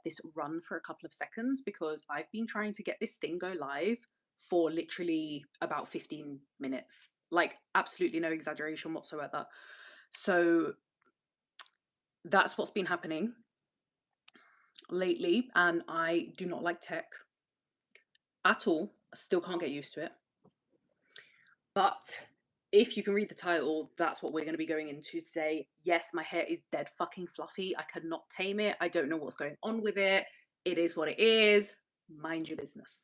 this run for a couple of seconds because I've been trying to get this thing go live for literally about 15 minutes. Like, absolutely no exaggeration whatsoever. So that's what's been happening lately, and I do not like tech at all. I still can't get used to it. But if you can read the title, that's what we're going to be going into today. Yes, my hair is dead fucking fluffy. I cannot tame it. I don't know what's going on with it. It is what it is. Mind your business.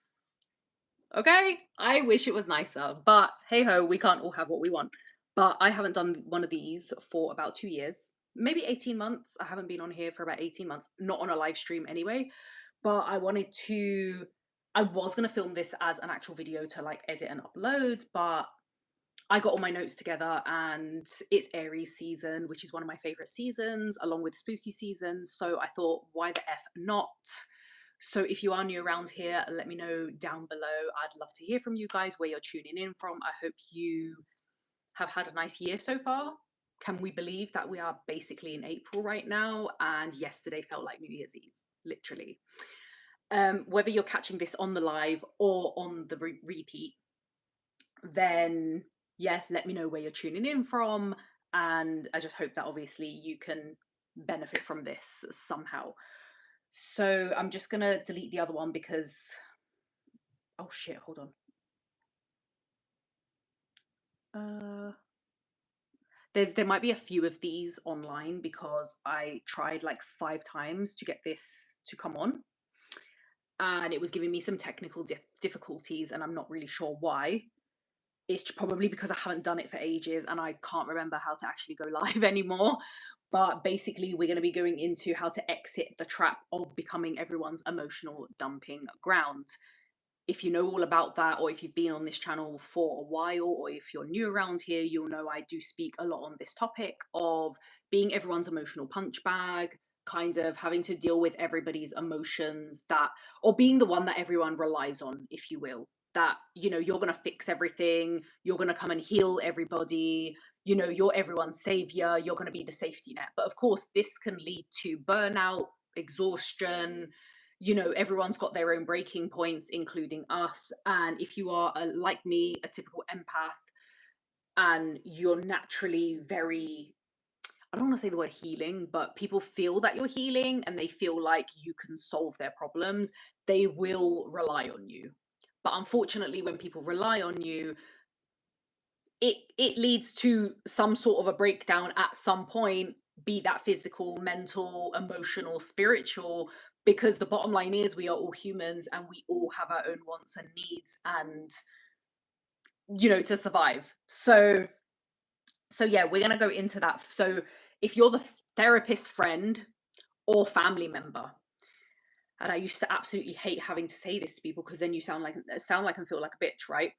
Okay? I wish it was nicer, but hey ho, we can't all have what we want. But I haven't done one of these for about 2 years, maybe 18 months. I haven't been on here for about 18 months, not on a live stream anyway. But I was going to film this as an actual video to like edit and upload, but I got all my notes together and it's Aries season, which is one of my favorite seasons, along with spooky season. So I thought, why the F not? So if you are new around here, let me know down below. I'd love to hear from you guys where you're tuning in from. I hope you have had a nice year so far. Can we believe that we are basically in April right now? And yesterday felt like New Year's Eve, literally. Whether you're catching this on the live or on the repeat, then yeah, let me know where you're tuning in from. And I just hope that obviously you can benefit from this somehow. So I'm just going to delete the other one because, oh shit, hold on. There might be a few of these online because I tried like 5 times to get this to come on. And it was giving me some technical difficulties and I'm not really sure why. It's probably because I haven't done it for ages and I can't remember how to actually go live anymore. But basically, we're going to be going into how to exit the trap of becoming everyone's emotional dumping ground. If you know all about that, or if you've been on this channel for a while, or if you're new around here, you'll know I do speak a lot on this topic of being everyone's emotional punch bag, kind of having to deal with everybody's emotions, that, or being the one that everyone relies on, if you will. That, you know, you're going to fix everything, you're going to come and heal everybody, you know, you're everyone's savior, you're going to be the safety net. But of course, this can lead to burnout, exhaustion. You know, everyone's got their own breaking points, including us. And if you are, like me, a typical empath, and you're naturally very, I don't want to say the word healing, but people feel that you're healing and they feel like you can solve their problems, they will rely on you. But unfortunately, when people rely on you, it leads to some sort of a breakdown at some point, be that physical, mental, emotional, spiritual, because the bottom line is we are all humans and we all have our own wants and needs and, you know, to survive. So yeah, we're going to go into that. So if you're the therapist friend or family member, and I used to absolutely hate having to say this to people because then you sound like and feel like a bitch, right?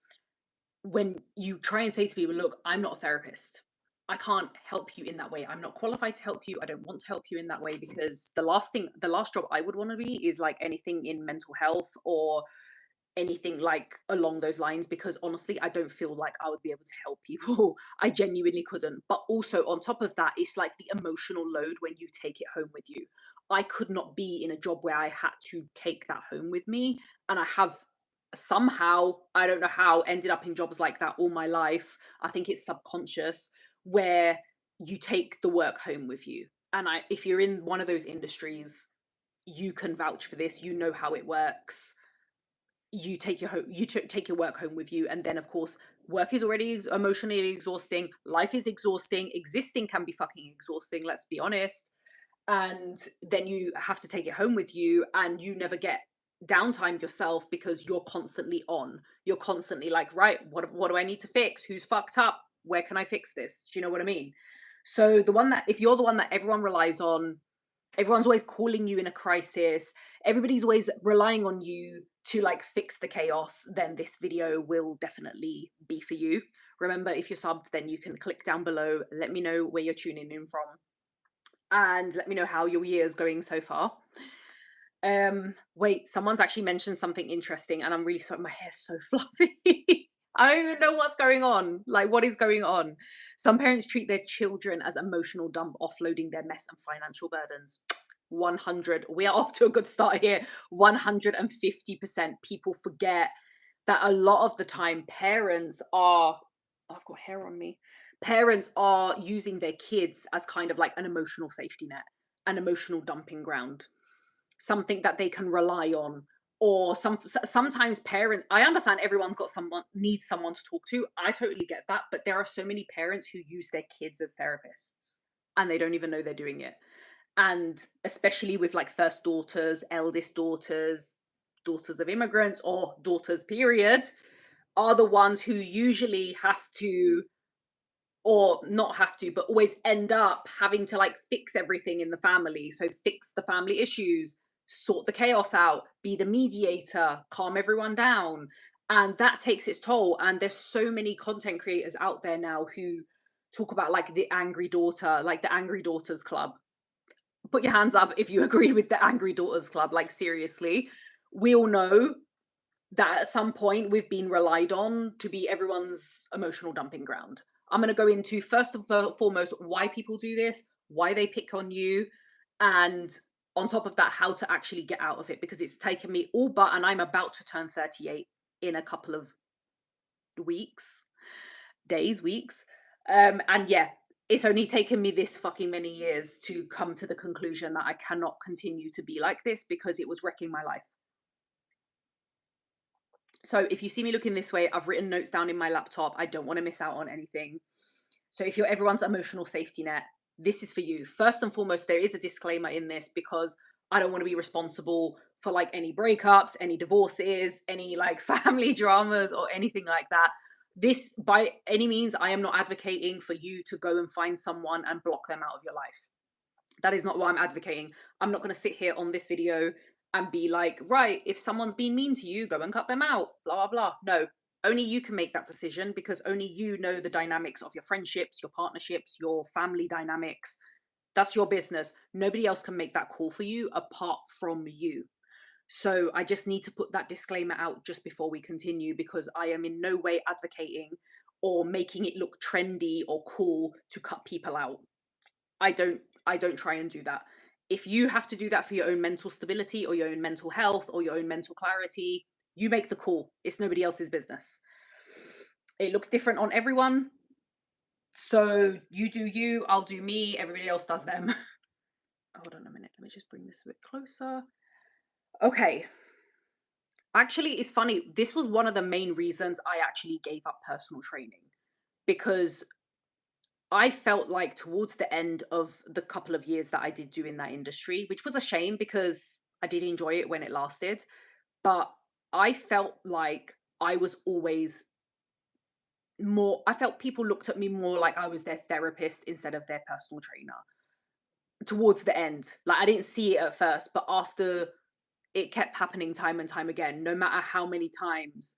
When you try and say to people, look, I'm not a therapist. I can't help you in that way. I'm not qualified to help you. I don't want to help you in that way because the last job I would want to be is like anything in mental health or anything like along those lines, because honestly, I don't feel like I would be able to help people. I genuinely couldn't. But also on top of that, it's like the emotional load when you take it home with you. I could not be in a job where I had to take that home with me. And I have somehow, I don't know how, ended up in jobs like that all my life. I think it's subconscious, where you take the work home with you. And if you're in one of those industries, you can vouch for this. You know how it works. You take take your work home with you, and then of course work is already emotionally exhausting, life is exhausting, existing can be fucking exhausting, let's be honest. And then you have to take it home with you and you never get downtime yourself because you're constantly on, you're constantly like, right, what do I need to fix, who's fucked up, where can I fix this, do you know what I mean? So the one that, if you're the one that everyone relies on, everyone's always calling you in a crisis, everybody's always relying on you to like fix the chaos, then this video will definitely be for you. Remember, if you're subbed, then you can click down below, let me know where you're tuning in from, and let me know how your year is going so far. Wait, someone's actually mentioned something interesting and I'm really sorry, my hair's so fluffy. I don't even know what's going on. Like, what is going on? Some parents treat their children as emotional dump, offloading their mess and financial burdens. 100. We are off to a good start here. 150% people forget that a lot of the time parents are, I've got hair on me. Parents are using their kids as kind of like an emotional safety net, an emotional dumping ground, something that they can rely on. Or sometimes parents, I understand everyone's got someone, needs someone to talk to. I totally get that, but there are so many parents who use their kids as therapists and they don't even know they're doing it. And especially with like first daughters, eldest daughters, daughters of immigrants, or daughters period, are the ones who usually have to, or not have to, but always end up having to like fix everything in the family. So fix the family issues, sort the chaos out, be the mediator, calm everyone down. And that takes its toll. And there's so many content creators out there now who talk about like the angry daughter, like the Angry Daughters Club. Put your hands up if you agree with the Angry Daughters Club. Like, seriously, we all know that at some point we've been relied on to be everyone's emotional dumping ground. I'm going to go into first and foremost why people do this, why they pick on you, and on top of that, how to actually get out of it, because it's taken me all but, and I'm about to turn 38 in a couple of weeks, days, weeks. And yeah, it's only taken me this fucking many years to come to the conclusion that I cannot continue to be like this because it was wrecking my life. So if you see me looking this way, I've written notes down in my laptop. I don't want to miss out on anything. So if you're everyone's emotional safety net, this is for you. First and foremost, there is a disclaimer in this because I don't want to be responsible for like any breakups, any divorces, any like family dramas or anything like that. This, by any means, I am not advocating for you to go and find someone and block them out of your life. That is not what I'm advocating. I'm not going to sit here on this video and be like, right, if someone's been mean to you, go and cut them out, blah, blah, blah. No, only you can make that decision because only you know the dynamics of your friendships, your partnerships, your family dynamics. That's your business. Nobody else can make that call for you apart from you. So I just need to put that disclaimer out just before we continue because I am in no way advocating or making it look trendy or cool to cut people out. I don't try and do that. If you have to do that for your own mental stability or your own mental health or your own mental clarity, you make the call. It's nobody else's business. It looks different on everyone. So you do you, I'll do me, everybody else does them. Hold on a minute. Let me just bring this a bit closer. Okay. Actually, it's funny. This was one of the main reasons I actually gave up personal training because I felt like towards the end of the couple of years that I did do in that industry, which was a shame because I did enjoy it when it lasted, but I felt like I was always more, I felt people looked at me more like I was their therapist instead of their personal trainer towards the end. Like I didn't see it at first, but after it kept happening time and time again, no matter how many times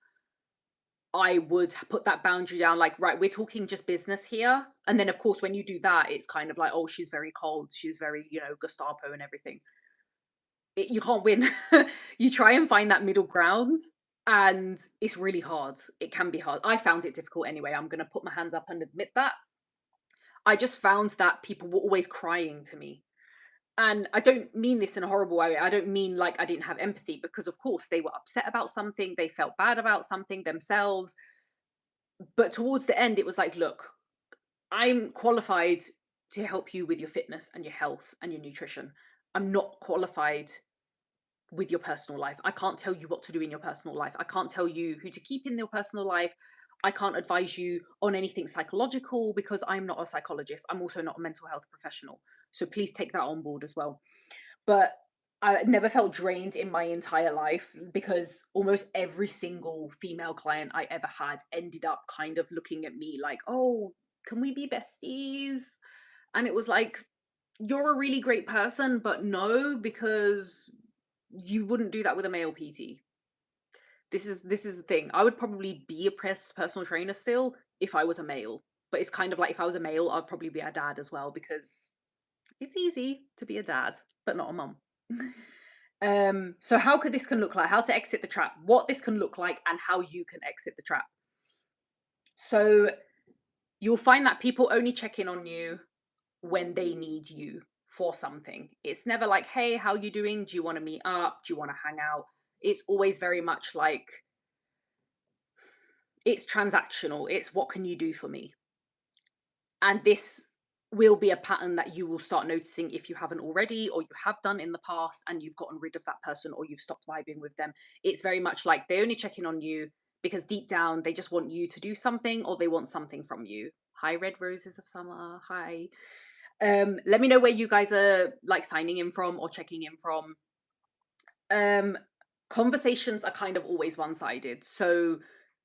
I would put that boundary down, like, right, we're talking just business here. And then, of course, when you do that, it's kind of like, oh, she's very cold. She's very, Gestapo and everything. You can't win. You try and find that middle ground, and it's really hard. It can be hard. I found it difficult anyway. I'm going to put my hands up and admit that. I just found that people were always crying to me. And I don't mean this in a horrible way. I don't mean like I didn't have empathy because, of course, they were upset about something. They felt bad about something themselves. But towards the end, it was like, look, I'm qualified to help you with your fitness and your health and your nutrition. I'm not qualified with your personal life. I can't tell you what to do in your personal life. I can't tell you who to keep in your personal life. I can't advise you on anything psychological because I'm not a psychologist. I'm also not a mental health professional. So please take that on board as well. But I never felt drained in my entire life because almost every single female client I ever had ended up kind of looking at me like, oh, can we be besties? And it was like, you're a really great person, but no, because you wouldn't do that with a male PT. This is the thing. I would probably be a personal trainer still if I was a male. But it's kind of like if I was a male, I'd probably be a dad as well because it's easy to be a dad, but not a mum. So how could this can look like? How to exit the trap? What this can look like and how you can exit the trap. So you'll find that people only check in on you when they need you for something. It's never like, hey, how you doing? Do you want to meet up? Do you want to hang out? It's always very much like, it's transactional. It's what can you do for me? And this will be a pattern that you will start noticing if you haven't already, or you have done in the past and you've gotten rid of that person, or you've stopped vibing with them. It's very much like they only check in on you because deep down they just want you to do something, or they want something from you. Hi, red roses of summer. Hi. Let me know where you guys are like signing in from or checking in from. Um, Conversations are kind of always one-sided. So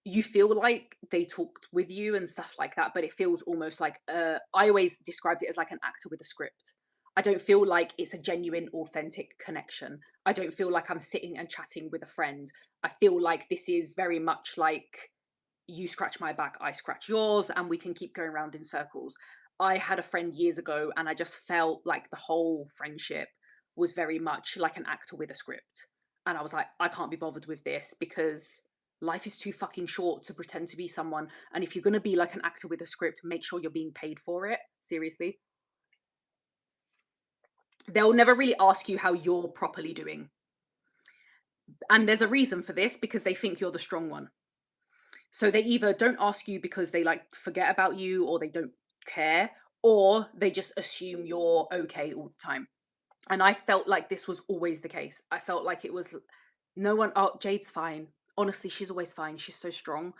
you feel like they talked with you and stuff like that, but it feels almost like I always described it as like an actor with a script. I don't feel like it's a genuine, authentic connection. I don't feel like I'm sitting and chatting with a friend. I feel like this is very much like you scratch my back, I scratch yours, and we can keep going around in circles. I had a friend years ago, and I just felt like the whole friendship was very much like an actor with a script. And I was like, I can't be bothered with this because life is too fucking short to pretend to be someone. And if you're going to be like an actor with a script, make sure you're being paid for it. Seriously. They'll never really ask you how you're properly doing. And there's a reason for this because they think you're the strong one. So they either don't ask you because they like forget about you, or they don't care, or they just assume you're okay all the time. And I felt like this was always the case. I felt like it was no one, oh, Jade's fine. Honestly, she's always fine. She's so strong.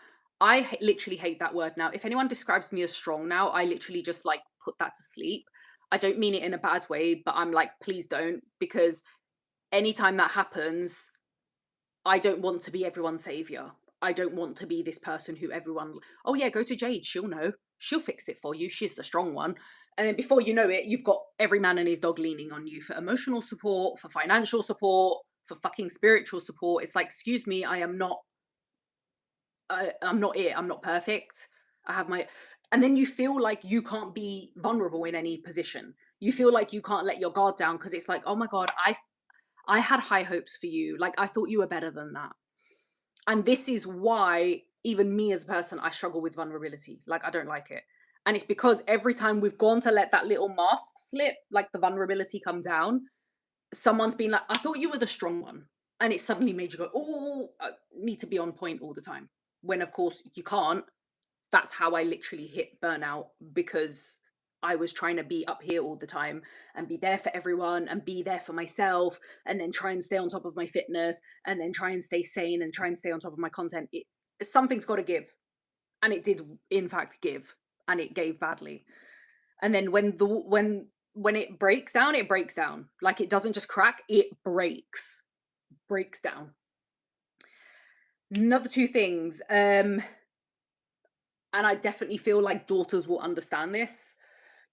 Literally hate that word now. If anyone describes me as strong now, I literally just like put that to sleep. I don't mean it in a bad way, but I'm like, please don't, because anytime that happens, I don't want to be everyone's savior. I don't want to be this person who everyone, oh yeah, go to Jade, she'll know. She'll fix it for you. She's the strong one. And then before you know it, you've got every man and his dog leaning on you for emotional support, for financial support, for fucking spiritual support. It's like, excuse me, I'm not it. I'm not perfect. I have my, and then you feel like you can't be vulnerable in any position. You feel like you can't let your guard down because it's like, oh my God, I had high hopes for you. Like I thought you were better than that. And this is why even me as a person, I struggle with vulnerability. Like I don't like it. And it's because every time we've gone to let that little mask slip, like the vulnerability come down, someone's been like, I thought you were the strong one. And it suddenly made you go, oh, I need to be on point all the time. When of course you can't. That's how I literally hit burnout, because I was trying to be up here all the time and be there for everyone and be there for myself, and then try and stay on top of my fitness, and then try and stay sane and try and stay on top of my content. Something's got to give. And it did in fact give, and it gave badly. And then when it breaks down, it breaks down. Like it doesn't just crack, it breaks down. Another two things, and I definitely feel like daughters will understand this.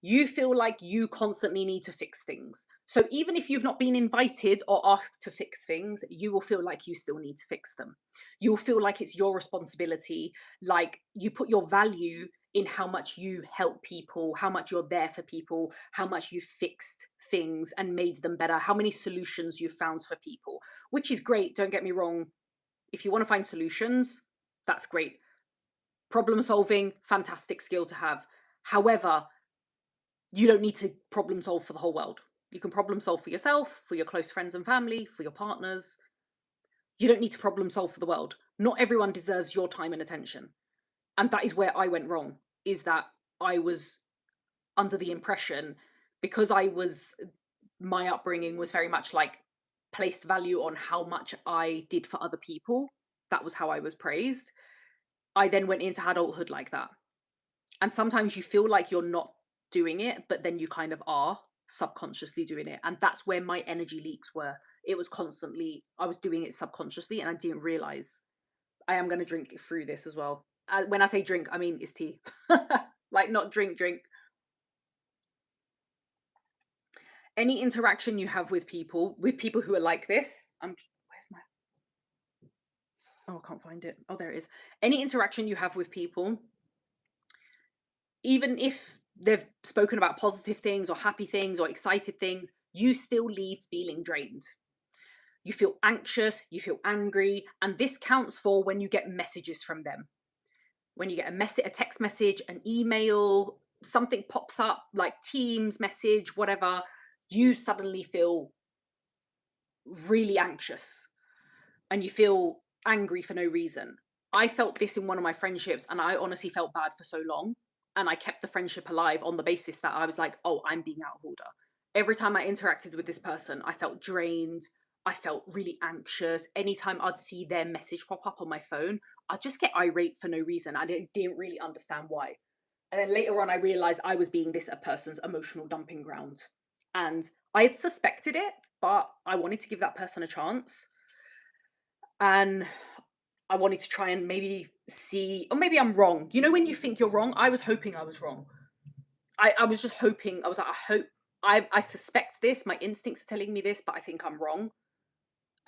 You feel like you constantly need to fix things. So even if you've not been invited or asked to fix things, you will feel like you still need to fix them. You'll feel like it's your responsibility. Like you put your value in how much you help people, how much you're there for people, how much you've fixed things and made them better, how many solutions you've found for people, which is great. Don't get me wrong. If you want to find solutions, that's great. Problem solving, fantastic skill to have. However, you don't need to problem solve for the whole world. You can problem solve for yourself, for your close friends and family, for your partners. You don't need to problem solve for the world. Not everyone deserves your time and attention. And that is where I went wrong, is that I was under the impression, because my upbringing was very much like placed value on how much I did for other people. That was how I was praised. I then went into adulthood like that. And sometimes you feel like you're not doing it, but then you kind of are subconsciously doing it. And that's where my energy leaks were. It was constantly, I was doing it subconsciously and I didn't realize. I am going to drink through this as well. When I say drink, I mean it's tea. Like not drink, drink. Any interaction you have with people who are like this, where's my, oh, I can't find it. Oh, there it is. Any interaction you have with people, even if they've spoken about positive things or happy things or excited things, you still leave feeling drained. You feel anxious, you feel angry, and this counts for when you get messages from them. When you get a text message, an email, something pops up like Teams message, whatever, you suddenly feel really anxious and you feel angry for no reason. I felt this in one of my friendships and I honestly felt bad for so long. And I kept the friendship alive on the basis that I was like, oh, I'm being out of order. Every time I interacted with this person, I felt drained. I felt really anxious. Anytime I'd see their message pop up on my phone, I'd just get irate for no reason. I didn't really understand why. And then later on, I realized I was being this a person's emotional dumping ground. And I had suspected it, but I wanted to give that person a chance. And I wanted to try and maybe see, or maybe I'm wrong. You know, when you think you're wrong, I was hoping I was wrong. I was just hoping, I was like, I hope, I suspect this, my instincts are telling me this, but I think I'm wrong.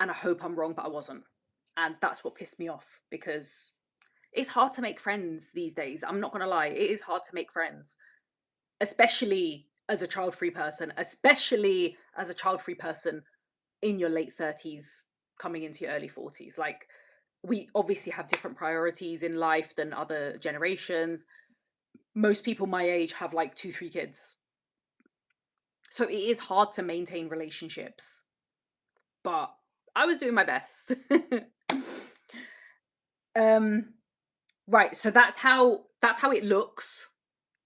And I hope I'm wrong, but I wasn't. And that's what pissed me off because it's hard to make friends these days. I'm not going to lie. It is hard to make friends, especially as a child free person, especially as a child free person in your late 30s, coming into your early 40s. Like, we obviously have different priorities in life than other generations. Most people my age have like two, three kids. So it is hard to maintain relationships, but I was doing my best. um, right. So that's how it looks.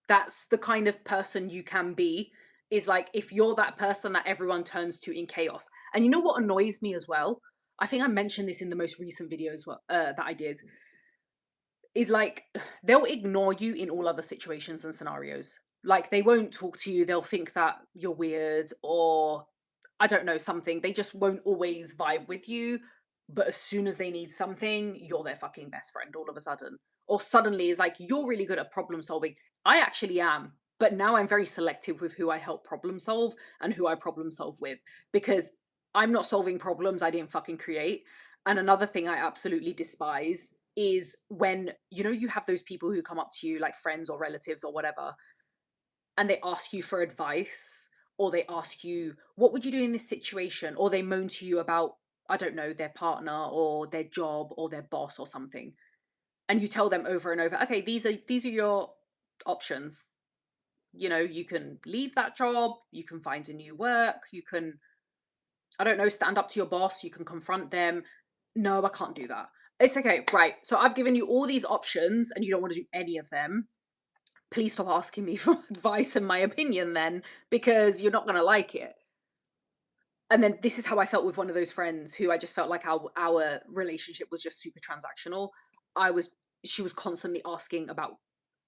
That's the kind of person you can be. Is like if you're that person that everyone turns to in chaos. And you know what annoys me as well? I think I mentioned this in the most recent video as well, that I did, is like they'll ignore you in all other situations and scenarios. Like they won't talk to you, they'll think that you're weird or I don't know, something. They just won't always vibe with you. But as soon as they need something, you're their fucking best friend all of a sudden. Or suddenly it's like, you're really good at problem solving. I actually am. But now I'm very selective with who I help problem solve and who I problem solve with because I'm not solving problems I didn't fucking create. And another thing I absolutely despise is when, you know, you have those people who come up to you, like friends or relatives or whatever, and they ask you for advice, or they ask you, what would you do in this situation? Or they moan to you about, I don't know, their partner or their job or their boss or something. And you tell them over and over, okay, these are your options. You know, you can leave that job, you can find a new work, you can, I don't know, stand up to your boss, you can confront them. No, I can't do that. It's okay, right. So I've given you all these options and you don't want to do any of them. Please stop asking me for advice and my opinion then, because you're not going to like it. And then this is how I felt with one of those friends who I just felt like our relationship was just super transactional. I was She was constantly asking about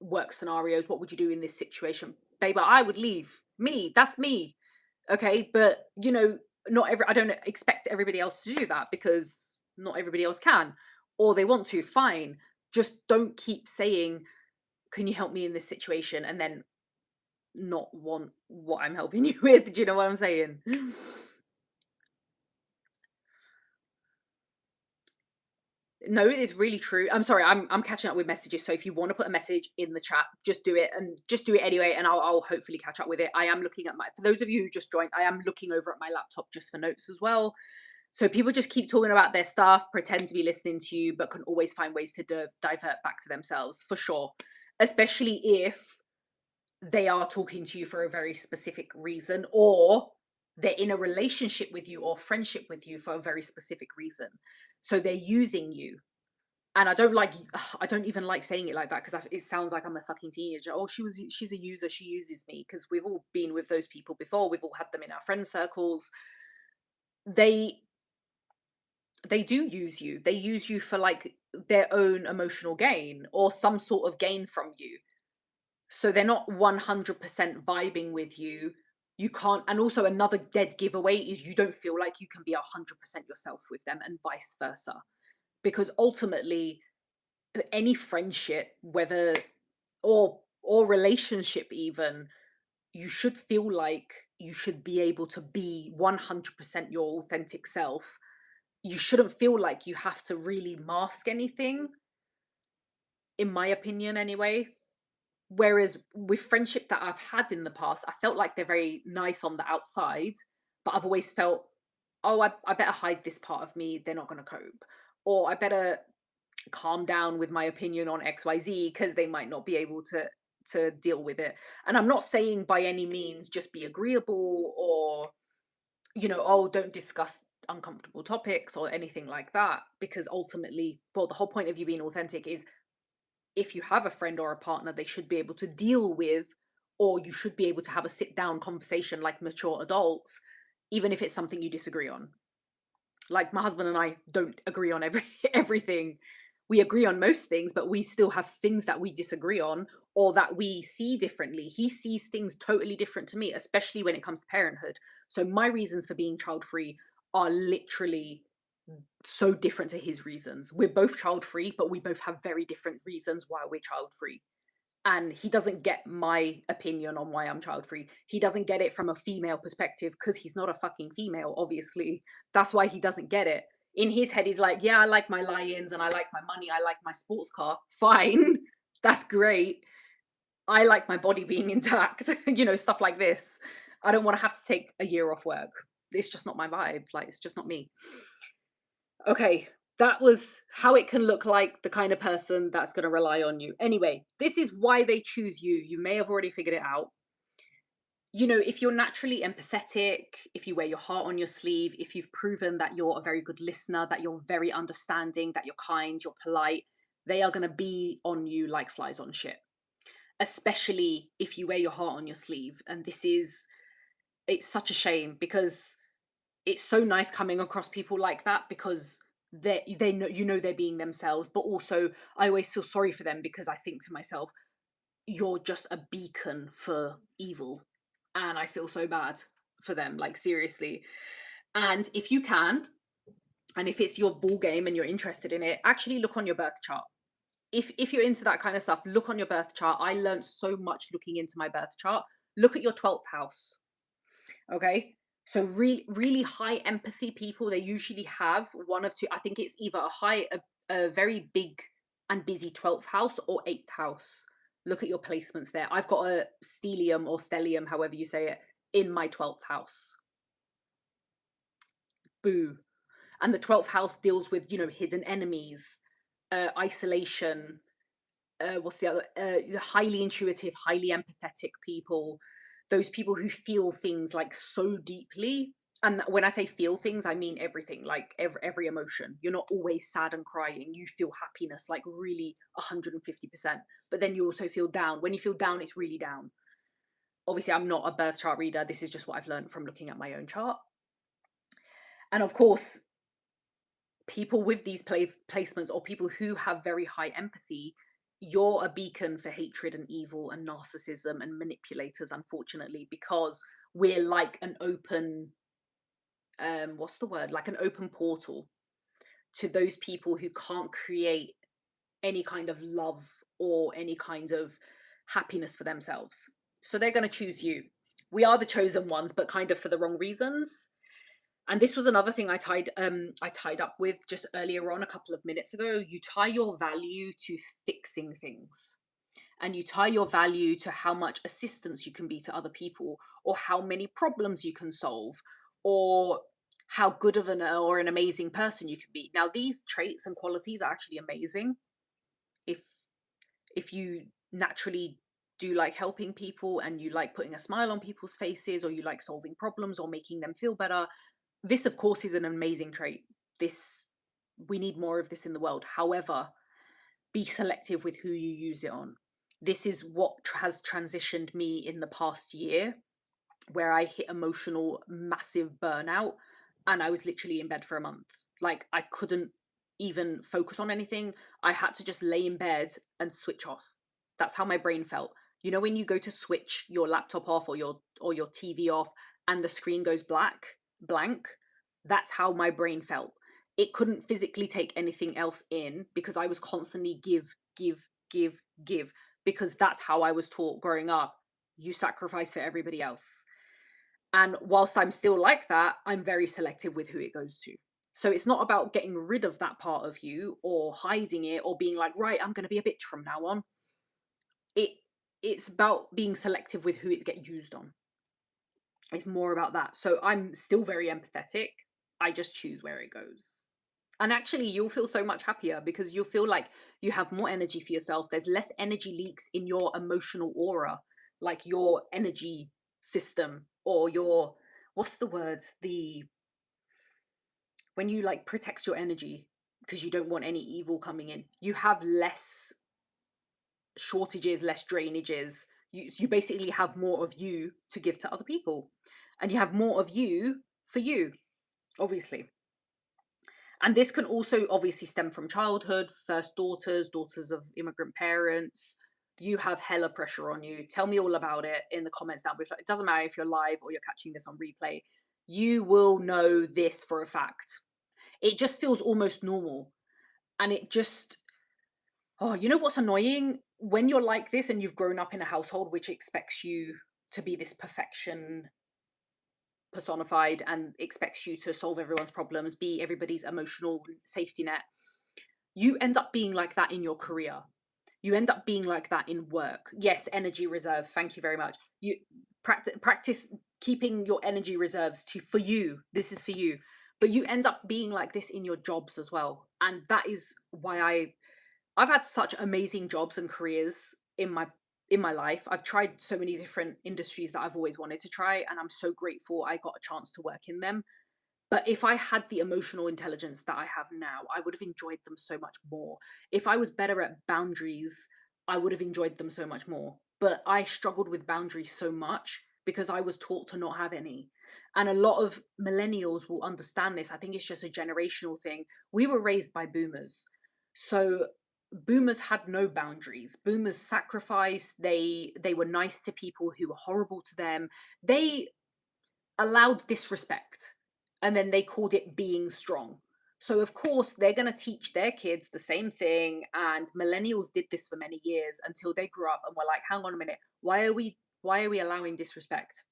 work scenarios. What would you do in this situation? Babe, I would leave. Me, that's me. Okay, but you know, not every I don't expect everybody else to do that because not everybody else can or they want to. Fine. Just don't keep saying, "Can you help me in this situation?" and then not want what I'm helping you with. Do you know what I'm saying? No, it is really true. I'm sorry, I'm catching up with messages. So if you want to put a message in the chat, just do it and just do it anyway, and I'll hopefully catch up with it. I am looking at my for those of you who just joined, I am looking over at my laptop just for notes as well. So people just keep talking about their stuff, pretend to be listening to you, but can always find ways to divert back to themselves for sure. Especially if they are talking to you for a very specific reason, or they're in a relationship with you or friendship with you for a very specific reason. So they're using you. And I don't like, I don't even like saying it like that because it sounds like I'm a fucking teenager. Oh, she's a user. She uses me because we've all been with those people before. We've all had them in our friend circles. They they do use you. They use you for like their own emotional gain or some sort of gain from you. So they're not 100% vibing with you. You can't, and also another dead giveaway is you don't feel like you can be 100% yourself with them and vice versa. Because ultimately, any friendship, whether or relationship even, you should feel like you should be able to be 100% your authentic self. You shouldn't feel like you have to really mask anything, in my opinion anyway. Whereas with friendship that I've had in the past, I felt like they're very nice on the outside, but I've always felt, oh, I better hide this part of me. They're not going to cope. Or I better calm down with my opinion on XYZ because they might not be able to. to deal with it. And I'm not saying by any means just be agreeable or, oh, don't discuss uncomfortable topics or anything like that. Because ultimately, well, the whole point of you being authentic is if you have a friend or a partner, they should be able to deal with, or you should be able to have a sit down conversation like mature adults, even if it's something you disagree on. Like my husband and I don't agree on everything. We agree on most things, but we still have things that we disagree on or that we see differently. He sees things totally different to me, especially when it comes to parenthood. So my reasons for being child free are literally so different to his reasons. We're both child free, but we both have very different reasons why we're child free. And he doesn't get my opinion on why I'm child free. He doesn't get it from a female perspective because he's not a fucking female, obviously. That's why he doesn't get it. In his head, he's like, yeah, I like my lions and I like my money. I like my sports car. Fine. That's great. I like my body being intact, stuff like this. I don't want to have to take a year off work. It's just not my vibe. Like, it's just not me. Okay, that was how it can look like the kind of person that's going to rely on you. Anyway, this is why they choose you. You may have already figured it out. If you're naturally empathetic, if you wear your heart on your sleeve, if you've proven that you're a very good listener, that you're very understanding, that you're kind, you're polite, they are going to be on you like flies on shit. Especially if you wear your heart on your sleeve. And it's such a shame because it's so nice coming across people like that because they know they're being themselves, but also I always feel sorry for them because I think to myself, you're just a beacon for evil, and I feel so bad for them, like seriously. And if you can, and if it's your ball game and you're interested in it, actually look on your birth chart. If you're into that kind of stuff, look on your birth chart. I learned so much looking into my birth chart. Look at your 12th house. Okay. So really, really high empathy people, they usually have one of two. I think it's either a very big and busy 12th house or 8th house. Look at your placements there. I've got a stellium or stellium, however you say it, in my 12th house. Boo. And the 12th house deals with, hidden enemies, isolation, what's the other? The highly intuitive, highly empathetic people, those people who feel things like so deeply. And when I say feel things, I mean everything, like every emotion. You're not always sad and crying. You feel happiness, like really 150%. But then you also feel down. When you feel down, it's really down. Obviously, I'm not a birth chart reader. This is just what I've learned from looking at my own chart. And of course, people with these placements or people who have very high empathy, you're a beacon for hatred and evil and narcissism and manipulators, unfortunately, because we're like an open, what's the word? Like an open portal to those people who can't create any kind of love or any kind of happiness for themselves. So they're going to choose you. We are the chosen ones, but kind of for the wrong reasons. And this was another thing I tied up with just earlier on a couple of minutes ago. You tie your value to fixing things. And you tie your value to how much assistance you can be to other people, or how many problems you can solve, or how good of an amazing person you can be. Now, these traits and qualities are actually amazing if you naturally do like helping people and you like putting a smile on people's faces, or you like solving problems or making them feel better. This, of course, is an amazing trait. This We need more of this in the world. However, be selective with who you use it on. This is what has transitioned me in the past year, where I hit emotional massive burnout and I was literally in bed for a month. Like I couldn't even focus on anything. I had to just lay in bed and switch off. That's how my brain felt. When you go to switch your laptop off or your TV off and the screen goes blank, that's how my brain felt. It couldn't physically take anything else in because I was constantly give, because that's how I was taught growing up. You sacrifice for everybody else. And whilst I'm still like that, I'm very selective with who it goes to. So it's not about getting rid of that part of you or hiding it or being like, right, I'm going to be a bitch from now on. It it's about being selective with who it gets used on. It's more about that. So I'm still very empathetic. I just choose where it goes. And actually, you'll feel so much happier because you'll feel like you have more energy for yourself. There's less energy leaks in your emotional aura, like your energy system or your, what's the word? When you like protect your energy because you don't want any evil coming in, you have less shortages, less drainages. You basically have more of you to give to other people, and you have more of you for you, obviously. And this can also obviously stem from childhood, first daughters, daughters of immigrant parents. You have hella pressure on you. Tell me all about it in the comments down below. It doesn't matter if you're live or you're catching this on replay. You will know this for a fact. It just feels almost normal. And it just, oh, you know what's annoying? When you're like this and you've grown up in a household which expects you to be this perfection personified and expects you to solve everyone's problems, be everybody's emotional safety net, you end up being like that in your career. You end up being like that in work. Yes, energy reserve. Thank you very much. You practice keeping your energy reserves to for you. This is for you. But you end up being like this in your jobs as well. And that is why I've had such amazing jobs and careers in my life. I've tried so many different industries that I've always wanted to try, and I'm so grateful I got a chance to work in them. But if I had the emotional intelligence that I have now, I would have enjoyed them so much more. If I was better at boundaries, I would have enjoyed them so much more. But I struggled with boundaries so much because I was taught to not have any. And a lot of millennials will understand this. I think it's just a generational thing. We were raised by boomers. So boomers had no boundaries. Boomers sacrificed, they were nice to people who were horrible to them. They allowed disrespect, and then they called it being strong. So of course they're going to teach their kids the same thing, and millennials did this for many years until they grew up and were like, hang on a minute, why are we allowing disrespect?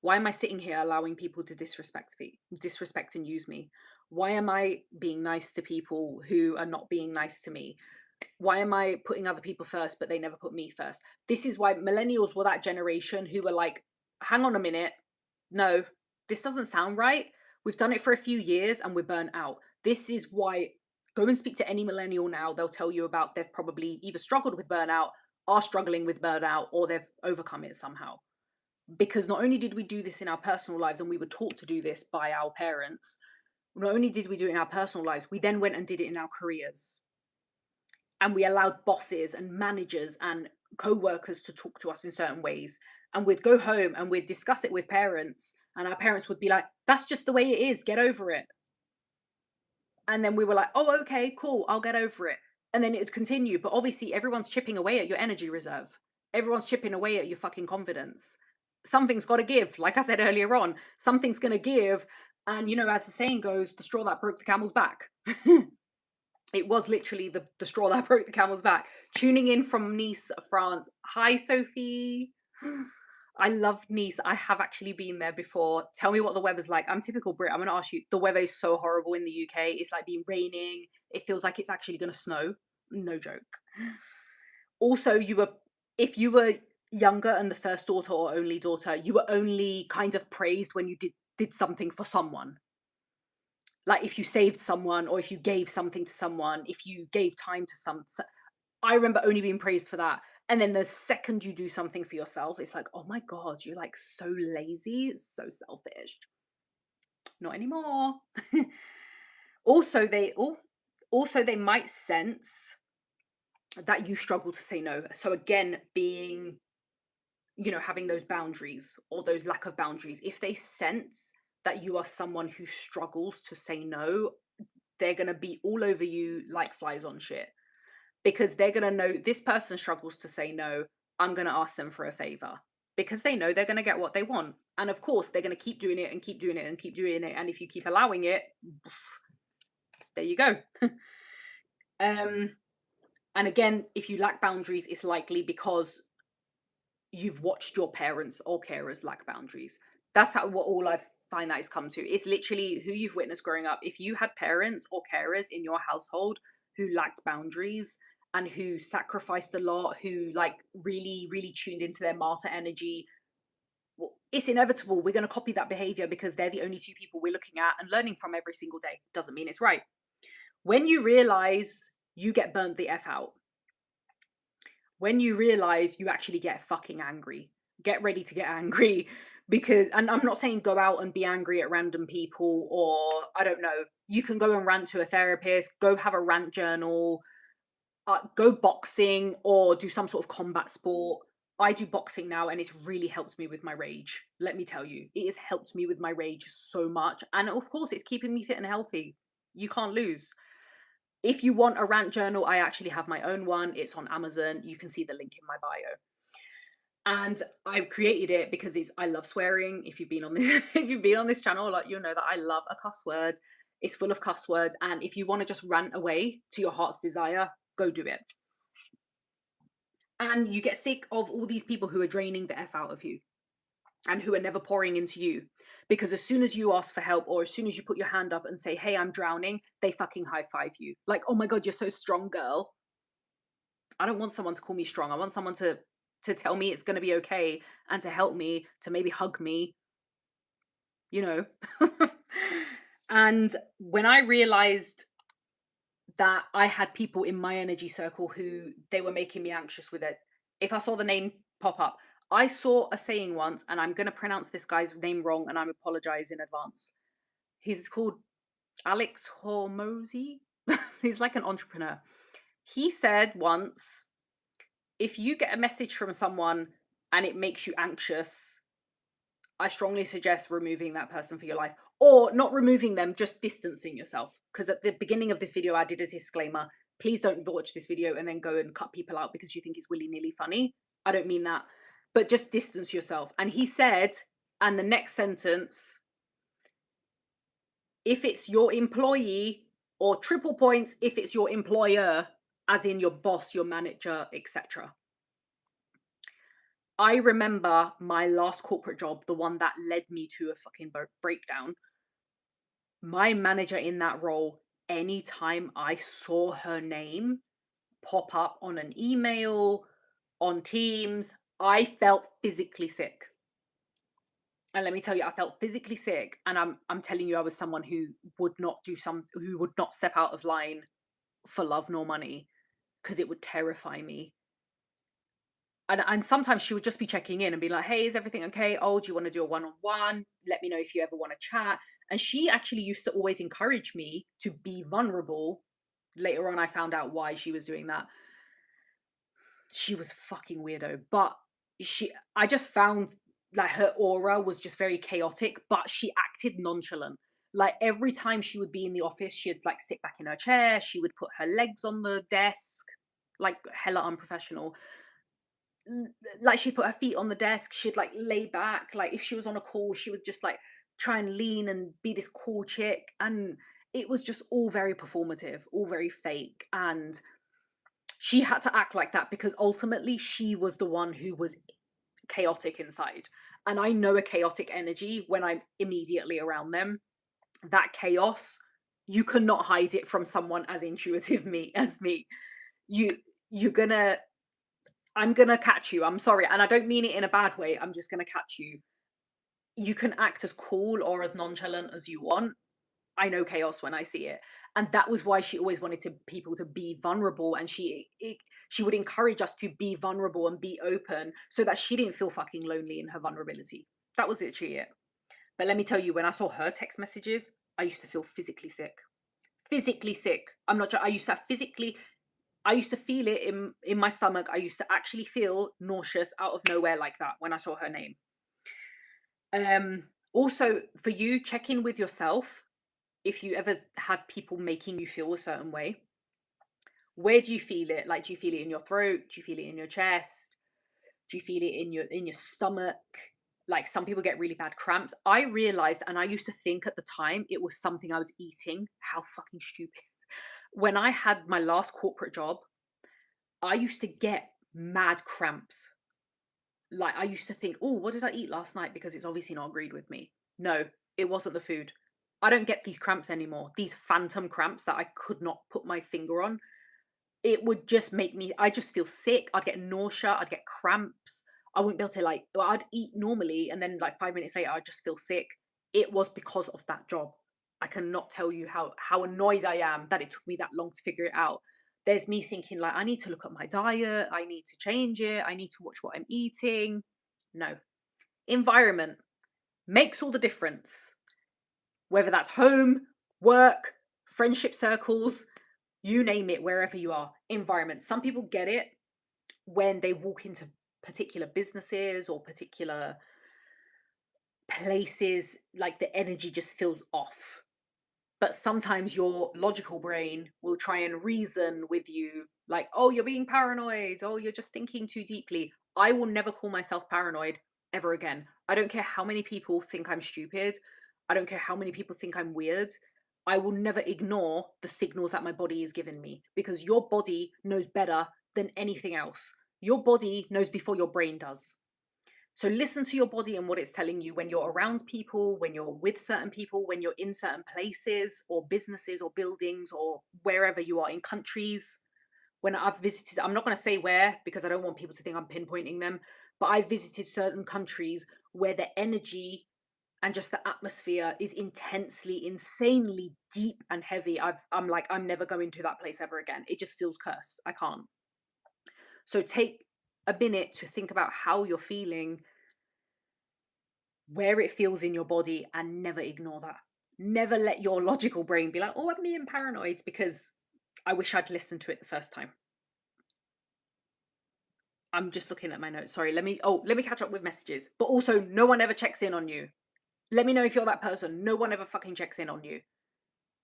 Why am I sitting here allowing people to disrespect and use me? Why am I being nice to people who are not being nice to me? Why am I putting other people first but they never put me first? This is why millennials were that generation who were like, hang on a minute, no, this doesn't sound right. We've done it for a few years and we're burnt out. This is why, go and speak to any millennial now. They'll tell you about they've probably either struggled with burnout, are struggling with burnout, or they've overcome it somehow. Because not only did we do this in our personal lives and we were taught to do this by our parents, not only did we do it in our personal lives, we then went and did it in our careers. And we allowed bosses and managers and co-workers to talk to us in certain ways, and we'd go home and we'd discuss it with parents, and our parents would be like, that's just the way it is, get over it. And then we were like, oh, okay, cool, I'll get over it. And then it would continue, but obviously everyone's chipping away at your energy reserve. Everyone's chipping away at your fucking confidence. Something's got to give, like I said earlier on, something's going to give. And as the saying goes, the straw that broke the camel's back. It was literally the straw that broke the camel's back. Tuning in from Nice, France. Hi, Sophie. I love Nice. I have actually been there before. Tell me what the weather's like. I'm typical Brit. I'm going to ask you. The weather is so horrible in the UK. It's like been raining. It feels like it's actually going to snow. No joke. Also, if you were younger and the first daughter or only daughter, you were only kind of praised when you did something for someone. Like if you saved someone or if you gave something to someone, if you gave time to I remember only being praised for that. And then the second you do something for yourself, it's like, oh my God, you're like so lazy, so selfish. Not anymore. also, they might sense that you struggle to say no. So again, being, having those boundaries or those lack of boundaries, if they sense that you are someone who struggles to say no, they're going to be all over you like flies on shit, because they're going to know this person struggles to say no. I'm going to ask them for a favor, because they know they're going to get what they want. And of course, they're going to keep doing it and keep doing it and keep doing it. And if you keep allowing it, there you go. um, and again, if you lack boundaries, it's likely because you've watched your parents or carers lack boundaries. That's what all I find that has come to. It's literally who you've witnessed growing up. If you had parents or carers in your household who lacked boundaries and who sacrificed a lot, who like really, really tuned into their martyr energy, well, it's inevitable. We're going to copy that behavior because they're the only two people we're looking at and learning from every single day. Doesn't mean it's right. When you realize you get burnt the F out, when you realize you actually get fucking angry, get ready to get angry because, and I'm not saying go out and be angry at random people, or I don't know, you can go and rant to a therapist, go have a rant journal, go boxing or do some sort of combat sport. I do boxing now and it's really helped me with my rage. Let me tell you, it has helped me with my rage so much. And of course, it's keeping me fit and healthy. You can't lose. If you want a rant journal, I actually have my own one. It's on Amazon. You can see the link in my bio. And I created it because I love swearing. If you've been on this, if you've been on this channel, like you'll know that I love a cuss word. It's full of cuss words. And if you want to just rant away to your heart's desire, go do it. And you get sick of all these people who are draining the F out of you and who are never pouring into you. Because as soon as you ask for help or as soon as you put your hand up and say, hey, I'm drowning, they fucking high five you. Like, oh my God, you're so strong, girl. I don't want someone to call me strong. I want someone to tell me it's going to be okay and to help me, to maybe hug me, you know. And when I realized that I had people in my energy circle who they were making me anxious with it. If I saw the name pop up, I saw a saying once, and I'm going to pronounce this guy's name wrong, and I apologize in advance. He's called Alex Hormozy. He's like an entrepreneur. He said once, if you get a message from someone and it makes you anxious, I strongly suggest removing that person for your life, or not removing them, just distancing yourself. Because at the beginning of this video, I did a disclaimer. Please don't watch this video and then go and cut people out because you think it's willy-nilly funny. I don't mean that, but just distance yourself. And he said, and the next sentence, if it's your employee, or triple points, if it's your employer, as in your boss, your manager, etc. I remember my last corporate job, the one that led me to a fucking breakdown. My manager in that role, anytime I saw her name pop up on an email, on Teams, I felt physically sick. And let me tell you, I felt physically sick. And I'm telling you, I was someone who would not who would not step out of line for love nor money because it would terrify me. And sometimes she would just be checking in and be like, hey, is everything okay? Oh, do you want to do a one-on-one? Let me know if you ever want to chat. And she actually used to always encourage me to be vulnerable. Later on, I found out why she was doing that. She was a fucking weirdo. But I just found like her aura was just very chaotic, but she acted nonchalant. Like every time she would be in the office, she'd like sit back in her chair. She would put her legs on the desk, like hella unprofessional. Like she'd put her feet on the desk, she'd like lay back, like if she was on a call she would just like try and lean and be this cool chick, and it was just all very performative, all very fake, and she had to act like that because ultimately she was the one who was chaotic inside. And I know a chaotic energy when I'm immediately around them. That chaos, you cannot hide it from someone as intuitive me as me. you you're gonna I'm gonna catch you. I'm sorry. And I don't mean it in a bad way. I'm just gonna catch you. You can act as cool or as nonchalant as you want. I know chaos when I see it. And that was why she always wanted people to be vulnerable. And she would encourage us to be vulnerable and be open so that she didn't feel fucking lonely in her vulnerability. That was literally it. But let me tell you, when I saw her text messages, I used to feel physically sick. Physically sick. I'm not I used to have physically I used to feel it in my stomach. I used to actually feel nauseous out of nowhere like that when I saw her name. Also, for you, check in with yourself if you ever have people making you feel a certain way. Where do you feel it? Like, do you feel it in your throat? Do you feel it in your chest? Do you feel it in your stomach? Like some people get really bad cramps. I realized, and I used to think at the time it was something I was eating. How fucking stupid. When I had my last corporate job, I used to get mad cramps. Like I used to think, oh, what did I eat last night? Because it's obviously not agreed with me. No, it wasn't the food. I don't get these cramps anymore. These phantom cramps that I could not put my finger on. It would just make me, I just feel sick. I'd get nausea. I'd get cramps. I wouldn't be able to I'd eat normally. And then like 5 minutes later, I'd just feel sick. It was because of that job. I cannot tell you how annoyed I am that it took me that long to figure it out. There's me thinking like, I need to look at my diet, I need to change it, I need to watch what I'm eating. No. Environment makes all the difference. Whether that's home, work, friendship circles, you name it, wherever you are. Environment. Some people get it when they walk into particular businesses or particular places, like the energy just feels off. But sometimes your logical brain will try and reason with you, like, oh, you're being paranoid. Oh, you're just thinking too deeply. I will never call myself paranoid ever again. I don't care how many people think I'm stupid. I don't care how many people think I'm weird. I will never ignore the signals that my body is giving me because your body knows better than anything else. Your body knows before your brain does. So listen to your body and what it's telling you when you're around people, when you're with certain people, when you're in certain places or businesses or buildings or wherever you are in countries. When I've visited, I'm not going to say where because I don't want people to think I'm pinpointing them, but I visited certain countries where the energy and just the atmosphere is intensely, insanely deep and heavy. I'm like, I'm never going to that place ever again. It just feels cursed. I can't. So take a minute to think about how you're feeling, where it feels in your body, and never ignore that. Never let your logical brain be like, oh, I'm being paranoid, because I wish I'd listened to it the first time. I'm just looking at my notes. Sorry, let me catch up with messages. But also, no one ever checks in on you. Let me know if you're that person. No one ever fucking checks in on you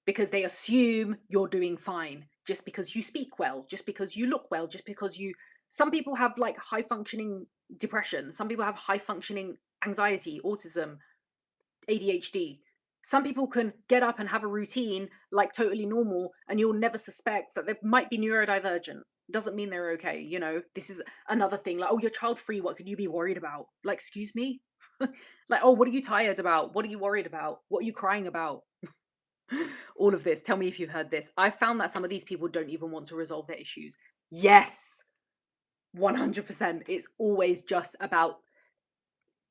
because they assume you're doing fine just because you speak well, just because you look well, just because you. Some people have like high functioning depression. Some people have high functioning anxiety, autism, ADHD. Some people can get up and have a routine like totally normal, and you'll never suspect that they might be neurodivergent. Doesn't mean they're okay. You know, this is another thing. Like, oh, you're child free. What could you be worried about? Like, excuse me? Like, oh, what are you tired about? What are you worried about? What are you crying about? All of this. Tell me if you've heard this. I found that some of these people don't even want to resolve their issues. Yes, 100%. It's always just about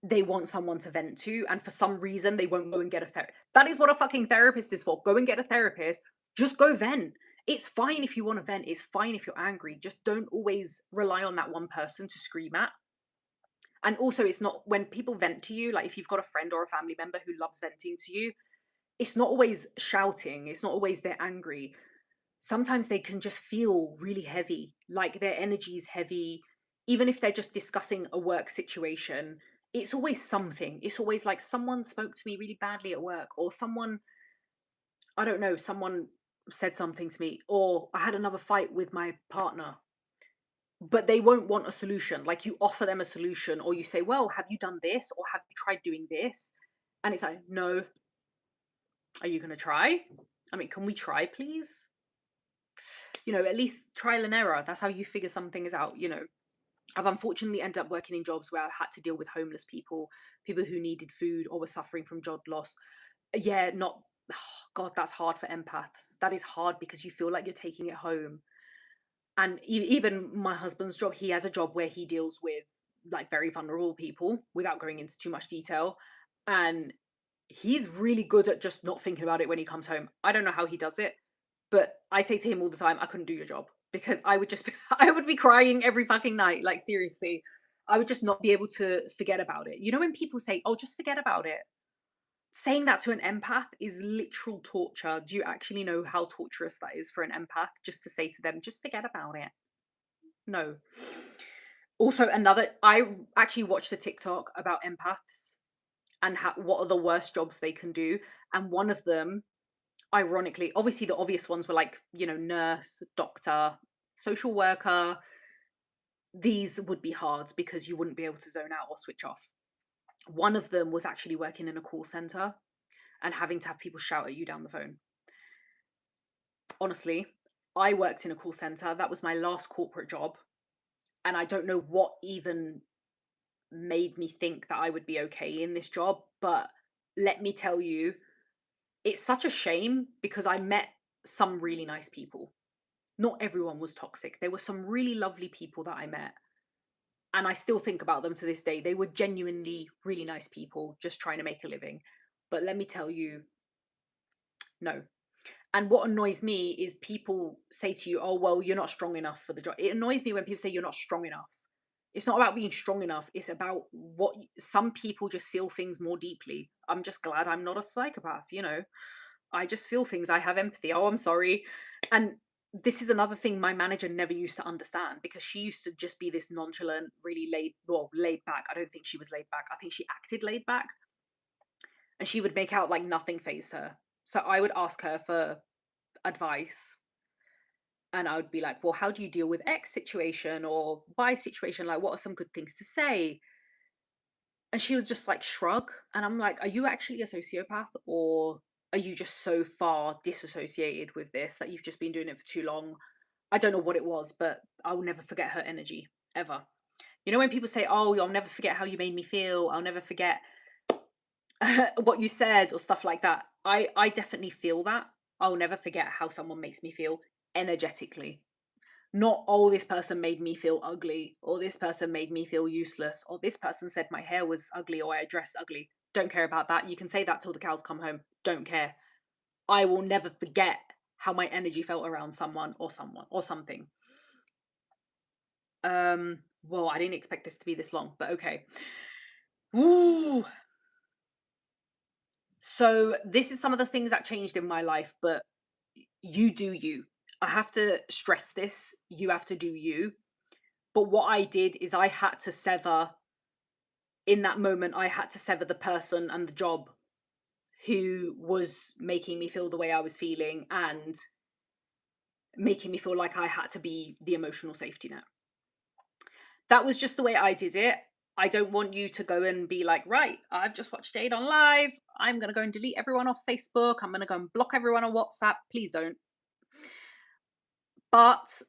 they want someone to vent to, and for some reason they won't go and get a therapist. That is what a fucking therapist is for. Go and get a therapist. Just go vent. It's fine if you want to vent. It's fine if you're angry. Just don't always rely on that one person to scream at. And also, it's not when people vent to you, like if you've got a friend or a family member who loves venting to you, it's not always shouting. It's not always they're angry. Sometimes they can just feel really heavy, like their energy is heavy. Even if they're just discussing a work situation, it's always something. It's always like someone spoke to me really badly at work, or someone, I don't know, someone said something to me, or I had another fight with my partner. But they won't want a solution. Like you offer them a solution, or you say, well, have you done this? Or have you tried doing this? And it's like, no. Are you going to try? I mean, can we try, please? You know, at least trial and error. That's how you figure some things out. You know, I've unfortunately ended up working in jobs where I had to deal with homeless people, people who needed food or were suffering from job loss. Yeah, not, oh, God, that's hard for empaths. That is hard because you feel like you're taking it home. And even my husband's job, he has a job where he deals with like very vulnerable people without going into too much detail. And he's really good at just not thinking about it when he comes home. I don't know how he does it, but I say to him all the time, I couldn't do your job because I would just, I would be crying every fucking night. Like, seriously, I would just not be able to forget about it. You know, when people say, oh, just forget about it, saying that to an empath is literal torture. Do you actually know how torturous that is for an empath? Just to say to them, just forget about it. No. Also, I actually watched a TikTok about empaths and what are the worst jobs they can do. And one of them, ironically, obviously the obvious ones were like, you know, nurse, doctor, social worker. These would be hard because you wouldn't be able to zone out or switch off. One of them was actually working in a call center and having to have people shout at you down the phone. Honestly, I worked in a call center. That was my last corporate job. And I don't know what even made me think that I would be okay in this job. But let me tell you, it's such a shame because I met some really nice people. Not everyone was toxic. There were some really lovely people that I met. And I still think about them to this day. They were genuinely really nice people just trying to make a living. But let me tell you, No. And what annoys me is people say to you, "Oh, well, you're not strong enough for the job." It annoys me when people say you're not strong enough. It's not about being strong enough. It's about some people just feel things more deeply. I'm just glad I'm not a psychopath, you know. I just feel things. I have empathy. Oh, I'm sorry. And this is another thing my manager never used to understand, because she used to just be this nonchalant, really laid back. I don't think she was laid back. I think she acted laid back, and she would make out like nothing fazed her. So I would ask her for advice, and I would be like, well, how do you deal with X situation or Y situation? Like, what are some good things to say? And she would just like shrug. And I'm like, are you actually a sociopath, or are you just so far disassociated with this that you've just been doing it for too long? I don't know what it was, but I'll never forget her energy ever. You know, when people say, oh, I'll never forget how you made me feel, I'll never forget what you said or stuff like that. I definitely feel that. I'll never forget how someone makes me feel energetically. Not, oh, this person made me feel ugly, or this person made me feel useless, or this person said my hair was ugly or I dressed ugly. Don't care about that. You can say that till the cows come home. Don't care. I will never forget how my energy felt around someone or something. Well, I didn't expect this to be this long, but okay. Ooh. So this is some of the things that changed in my life, but you do you. I have to stress this. You have to do you. But what I did is I had to sever, in that moment, I had to sever the person and the job who was making me feel the way I was feeling and making me feel like I had to be the emotional safety net. That was just the way I did it. I don't want you to go and be like, right, I've just watched Jade on live. I'm going to go and delete everyone off Facebook. I'm going to go and block everyone on WhatsApp. Please don't. But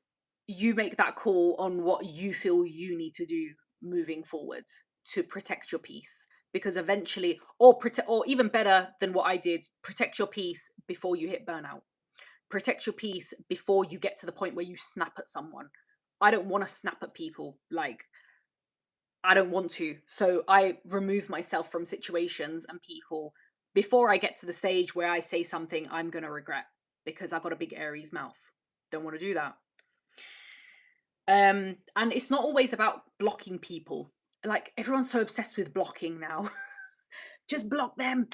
you make that call on what you feel you need to do moving forward to protect your peace. Because eventually, or even better than what I did, protect your peace before you hit burnout. Protect your peace before you get to the point where you snap at someone. I don't want to snap at people. Like, I don't want to. So I remove myself from situations and people before I get to the stage where I say something I'm going to regret, because I've got a big Aries mouth. Don't want to do that. And it's not always about blocking people. Like, everyone's so obsessed with blocking now. Just block them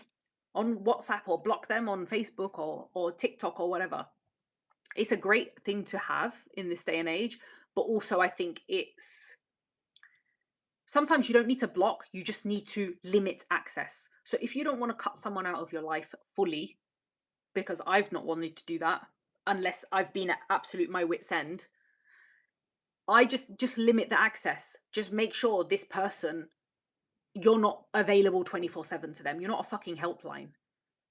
on WhatsApp, or block them on Facebook, or TikTok, or whatever. It's a great thing to have in this day and age, but also I think it's sometimes you don't need to block, you just need to limit access. So if you don't want to cut someone out of your life fully, because I've not wanted to do that unless I've been at absolute my wit's end, I just limit the access. Just make sure this person, you're not available 24/7 to them. You're not a fucking helpline.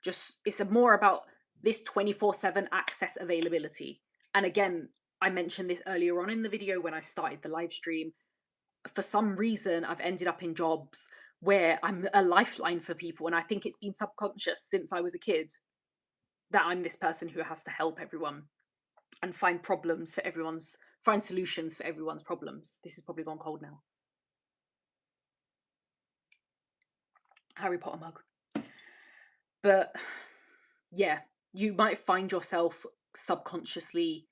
Just, it's more about this 24/7 access availability. And again, I mentioned this earlier on in the video when I started the live stream. For some reason, I've ended up in jobs where I'm a lifeline for people, and I think it's been subconscious since I was a kid that I'm this person who has to help everyone and find solutions for everyone's problems. This has probably gone cold now. Harry Potter mug. But yeah, you might find yourself subconsciously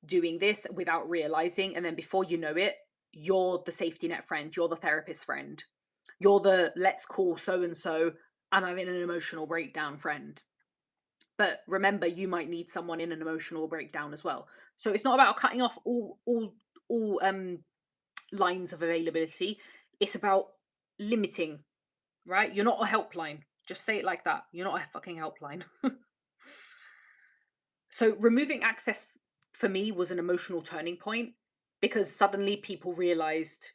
doing this without realizing, and then before you know it, you're the safety net friend, you're the therapist friend, you're the let's call so and so, I'm having an emotional breakdown friend. But remember, you might need someone in an emotional breakdown as well. So it's not about cutting off all lines of availability. It's about limiting, right? You're not a helpline. Just say it like that. You're not a fucking helpline. So removing access for me was an emotional turning point, because suddenly people realized,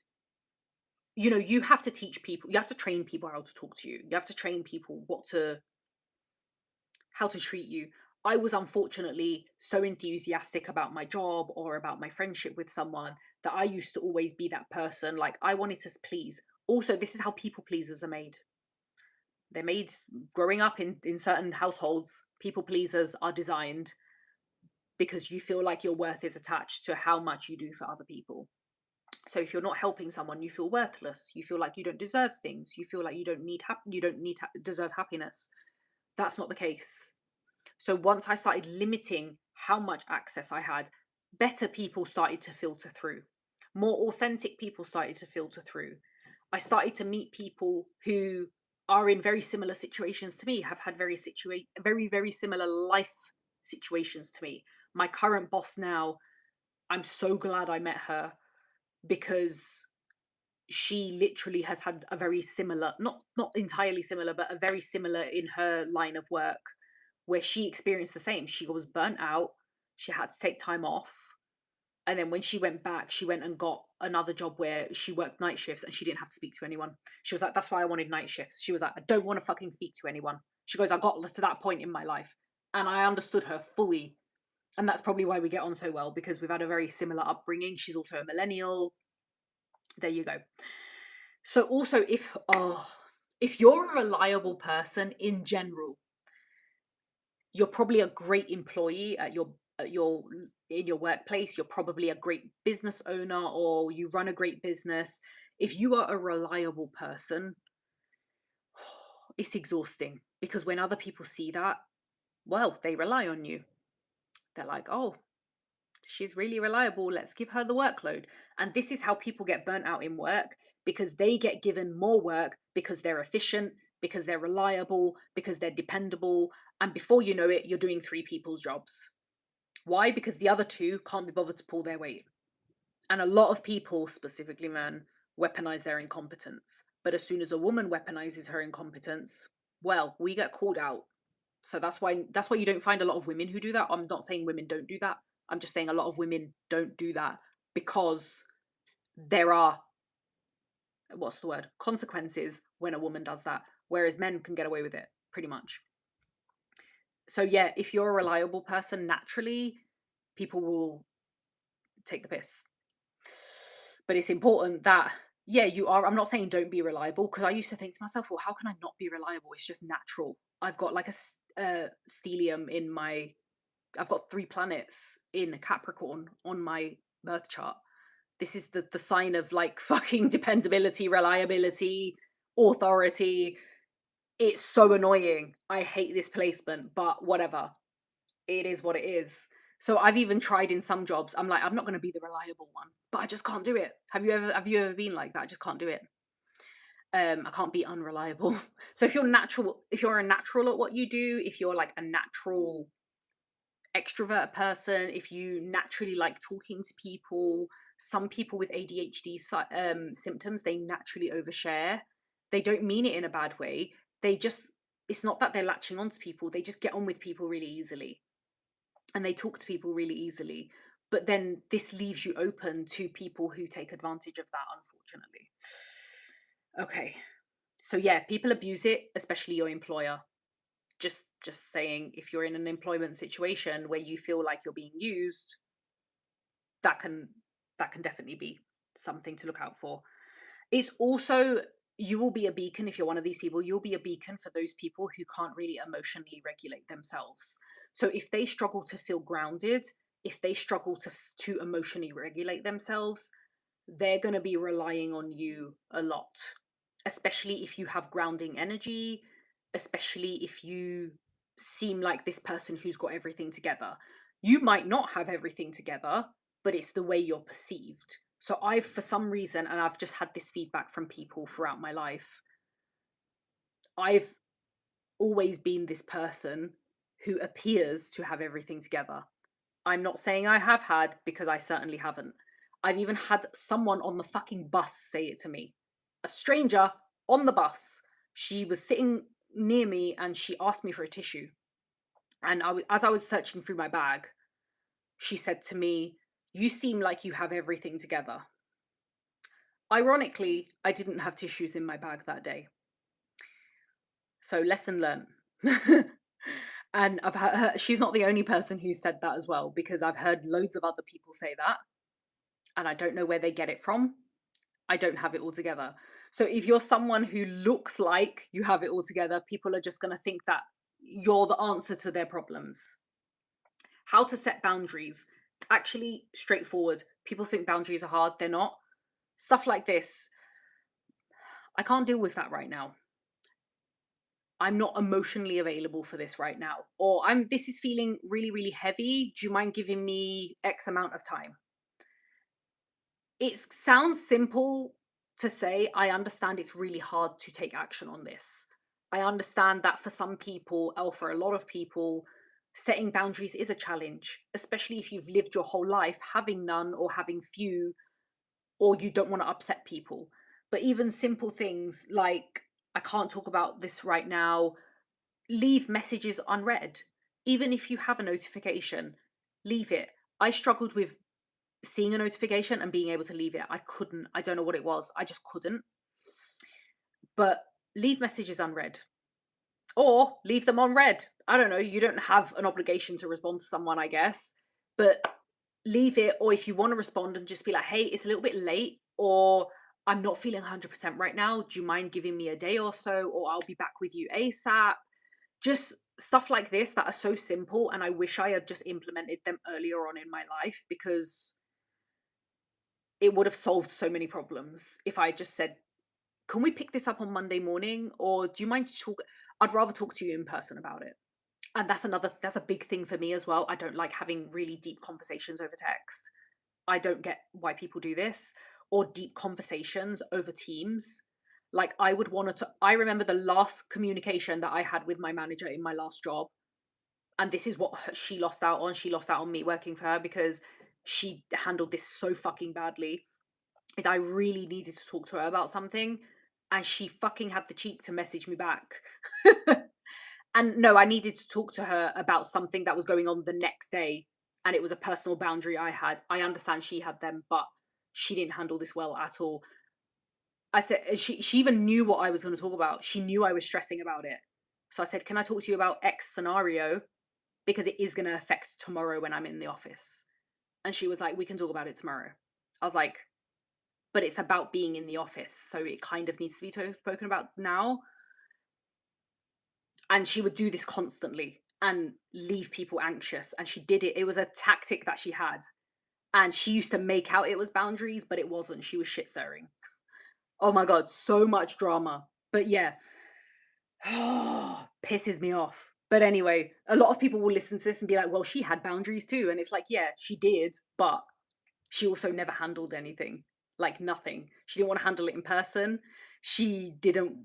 you know, you have to teach people, you have to train people how to talk to you. You have to train people how to treat you. I was unfortunately so enthusiastic about my job or about my friendship with someone that I used to always be that person. Like, I wanted to please. Also, this is how people pleasers are made. They're made growing up in certain households. People pleasers are designed because you feel like your worth is attached to how much you do for other people. So if you're not helping someone, you feel worthless. You feel like you don't deserve things. You feel like you don't deserve happiness. That's not the case. So once I started limiting how much access I had, better people started to filter through. More authentic people started to filter through. I started to meet people who are in very similar situations to me, have had very similar life situations to me. My current boss now, I'm so glad I met her because she literally has had a very similar, not entirely similar, but a very similar in her line of work, where she experienced the same. She was burnt out, she had to take time off, and then when she went back, she went and got another job where she worked night shifts and she didn't have to speak to anyone. She was like, that's why I wanted night shifts. She was like, I don't want to fucking speak to anyone. She goes, I got to that point in my life and I understood her fully. And that's probably why we get on so well, because we've had a very similar upbringing. She's also a millennial. There you go. So also, if you're a reliable person in general, you're probably a great employee at your in your workplace. You're probably a great business owner, or you run a great business. If you are a reliable person, it's exhausting, because when other people see that, well, they rely on you. They're like, oh, she's really reliable, let's give her the workload. And this is how people get burnt out in work, because they get given more work because they're efficient, because they're reliable, because they're dependable. And before you know it, you're doing three people's jobs. Why? Because the other two can't be bothered to pull their weight. And a lot of people, specifically men, weaponize their incompetence. But as soon as a woman weaponizes her incompetence, well, we get called out. So that's why you don't find a lot of women who do that. I'm not saying women don't do that. I'm just saying a lot of women don't do that because there are, what's the word, consequences when a woman does that, whereas men can get away with it pretty much. So yeah, if you're a reliable person, naturally people will take the piss. But it's important that, yeah, you are. I'm not saying don't be reliable, because I used to think to myself, well, how can I not be reliable? It's just natural. I've got like a stellium in my, I've got 3 planets in Capricorn on my birth chart. This is the sign of like fucking dependability, reliability, authority. It's so annoying. I hate this placement, but whatever. It is what it is. So I've even tried in some jobs. I'm like, I'm not going to be the reliable one, but I just can't do it. Have you ever been like that? I just can't do it. I can't be unreliable. So if you're a natural at what you do, if you're like a natural extrovert person, if you naturally like talking to people, some people with ADHD symptoms, they naturally overshare. They don't mean it in a bad way. It's not that they're latching onto people, they just get on with people really easily and they talk to people really easily. But then this leaves you open to people who take advantage of that, unfortunately. Okay. So yeah, people abuse it, especially your employer. Just saying, if you're in an employment situation where you feel like you're being used, that can definitely be something to look out for. It's also, you will be a beacon. If you're one of these people, you'll be a beacon for those people who can't really emotionally regulate themselves. So if they struggle to feel grounded, if they struggle to emotionally regulate themselves, they're going to be relying on you a lot, especially if you have grounding energy, especially if you seem like this person who's got everything together. You might not have everything together, but it's the way you're perceived. So I've, for some reason, and I've just had this feedback from people throughout my life, I've always been this person who appears to have everything together. I'm not saying I have had, because I certainly haven't. I've even had someone on the fucking bus say it to me. A stranger on the bus. She was sitting near me and she asked me for a tissue. And as I was searching through my bag, she said to me, "You seem like you have everything together." Ironically, I didn't have tissues in my bag that day. So lesson learned. And she's not the only person who said that as well, because I've heard loads of other people say that. And I don't know where they get it from. I don't have it all together. So if you're someone who looks like you have it all together, people are just going to think that you're the answer to their problems. How to set boundaries. Actually, straightforward. People think boundaries are hard. They're not. Stuff like this. I can't deal with that right now. I'm not emotionally available for this right now, or this is feeling really, really heavy. Do you mind giving me X amount of time? It sounds simple to say. I understand it's really hard to take action on this. I understand that for some people, or for a lot of people, setting boundaries is a challenge, especially if you've lived your whole life having none or having few, or you don't want to upset people. But even simple things like, I can't talk about this right now, leave messages unread. Even if you have a notification, leave it. I struggled with seeing a notification and being able to leave it. I couldn't. I don't know what it was. I just couldn't. But leave messages unread or leave them on read. I don't know. You don't have an obligation to respond to someone, I guess, but leave it. Or if you want to respond and just be like, hey, it's a little bit late, or I'm not feeling 100% right now. Do you mind giving me a day or so? Or I'll be back with you ASAP. Just stuff like this that are so simple. And I wish I had just implemented them earlier on in my life, because it would have solved so many problems if I just said, can we pick this up on Monday morning? Or do you mind talk? I'd rather talk to you in person about it. And that's a big thing for me as well. I don't like having really deep conversations over text. I don't get why people do this, or deep conversations over Teams. Like, I would want to, I remember the last communication that I had with my manager in my last job. And this is what she lost out on. She lost out on me working for her because she handled this so fucking badly. Is I really needed to talk to her about something, and she fucking had the cheek to message me back. And no, I needed to talk to her about something that was going on the next day, and it was a personal boundary I had. I understand she had them, but she didn't handle this well at all. I said, she even knew what I was going to talk about. She knew I was stressing about it. So I said, can I talk to you about X scenario? Because it is going to affect tomorrow when I'm in the office. And she was like, we can talk about it tomorrow. I was like, but it's about being in the office, so it kind of needs to be spoken about now. And she would do this constantly and leave people anxious, and she did it. It was a tactic that she had, and she used to make out it was boundaries, but it wasn't. She was shit stirring. Oh my god, so much drama. But yeah, pisses me off. But anyway, a lot of people will listen to this and be like, well, she had boundaries too. And it's like, yeah, she did, but she also never handled anything. Like, nothing. She didn't want to handle it in person. She didn't